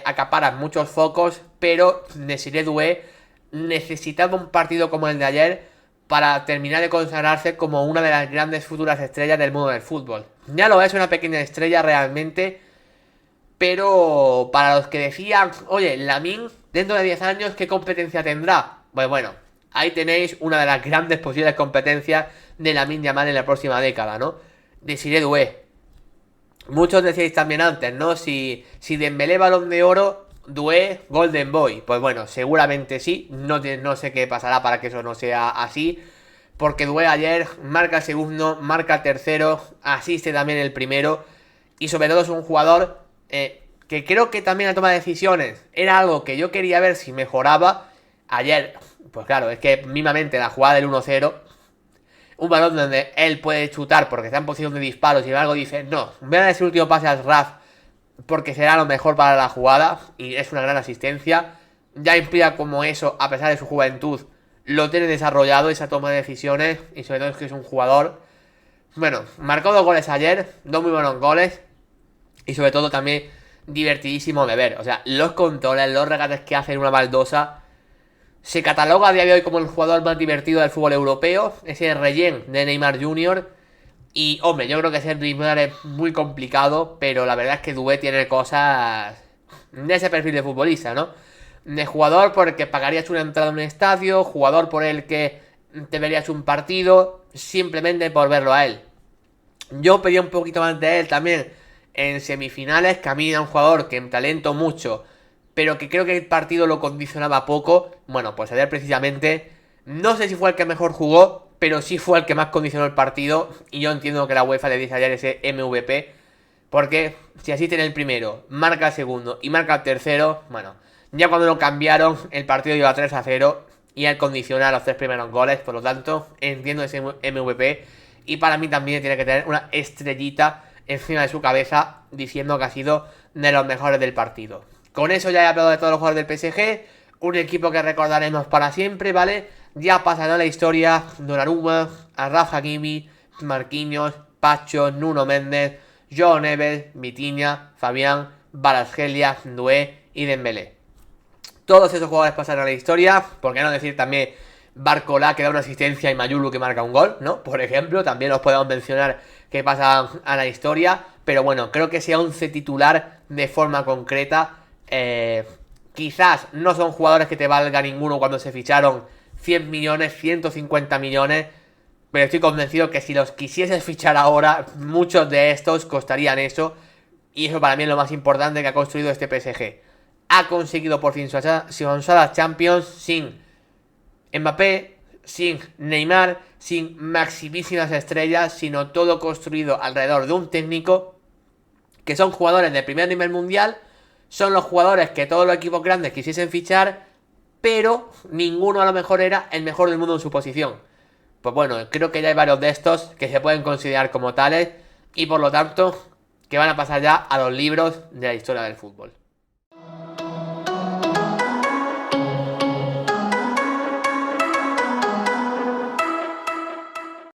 acaparan muchos focos, pero Désiré Doué necesitaba un partido como el de ayer para terminar de consagrarse como una de las grandes futuras estrellas del mundo del fútbol. Ya lo es, una pequeña estrella realmente, pero para los que decían, oye, Lamine, dentro de 10 años, ¿qué competencia tendrá? Pues bueno, ahí tenéis una de las grandes posibles competencias de Lamine Yamal en la próxima década, ¿no? Désiré Doué. Muchos decíais también antes, ¿no? Si Dembélé Balón de Oro, Doué Golden Boy. Pues bueno, seguramente sí. No sé qué pasará para que eso no sea así. Porque Doué ayer marca el segundo, marca el tercero, asiste también el primero. Y sobre todo es un jugador que creo que también la toma de decisiones era algo que yo quería ver si mejoraba. Ayer, pues claro, es que mismamente la jugada del 1-0, un balón donde él puede chutar porque está en posición de disparo, sin embargo dice, no, voy a dar ese último pase al Raf porque será lo mejor para la jugada, y es una gran asistencia. Ya implica como eso, a pesar de su juventud, lo tiene desarrollado, esa toma de decisiones, y sobre todo es que es un jugador. Bueno, marcó 2 goles ayer, 2 muy buenos goles, y sobre todo también divertidísimo de ver. O sea, los controles, los regates que hace en una baldosa, Se cataloga a día de hoy como el jugador más divertido del fútbol europeo. Es el rellén de Neymar Jr. Y, hombre, yo creo que ser Neymar es muy complicado, pero la verdad es que Dubé tiene cosas de ese perfil de futbolista, ¿no? De jugador por el que pagarías una entrada a un estadio, jugador por el que te verías un partido, simplemente por verlo a él. Yo pedí un poquito más de él también en semifinales, que a mí era un jugador que me talento mucho, pero que creo que el partido lo condicionaba poco. Bueno, pues ayer precisamente, no sé si fue el que mejor jugó, pero sí fue el que más condicionó el partido. Y yo entiendo que la UEFA le dice ayer ese MVP, porque si así tiene el primero, marca el segundo y marca el tercero, bueno, ya cuando lo cambiaron, el partido iba 3-0 y él condiciona los 3 primeros goles. Por lo tanto, entiendo ese MVP. Y para mí también tiene que tener una estrellita encima de su cabeza diciendo que ha sido de los mejores del partido. Con eso ya he hablado de todos los jugadores del PSG. Un equipo que recordaremos para siempre, ¿vale? Ya pasará a la historia Donnarumma, Rafa Hakimi, Marquinhos, Pacho, Nuno Méndez, Joao Neves, Vitinha, Fabián, Kvaratskhelia, Doué y Dembélé. Todos esos jugadores pasarán a la historia. ¿Por qué no decir también Barcola, que da una asistencia, y Mayulu, que marca un gol, ¿no? Por ejemplo, también los podemos mencionar que pasan a la historia. Pero bueno, creo que ese 11 titular de forma concreta, quizás no son jugadores que te valga ninguno cuando se ficharon 100 millones, 150 millones. Pero estoy convencido que si los quisieses fichar ahora, muchos de estos costarían eso. Y eso para mí es lo más importante que ha construido este PSG. Ha conseguido por fin su onceava Champions sin Mbappé, sin Neymar, sin maximísimas estrellas, sino todo construido alrededor de un técnico, que son jugadores de primer nivel mundial. Son los jugadores que todos los equipos grandes quisiesen fichar, pero ninguno a lo mejor era el mejor del mundo en su posición. Pues bueno, creo que ya hay varios de estos que se pueden considerar como tales y por lo tanto que van a pasar ya a los libros de la historia del fútbol.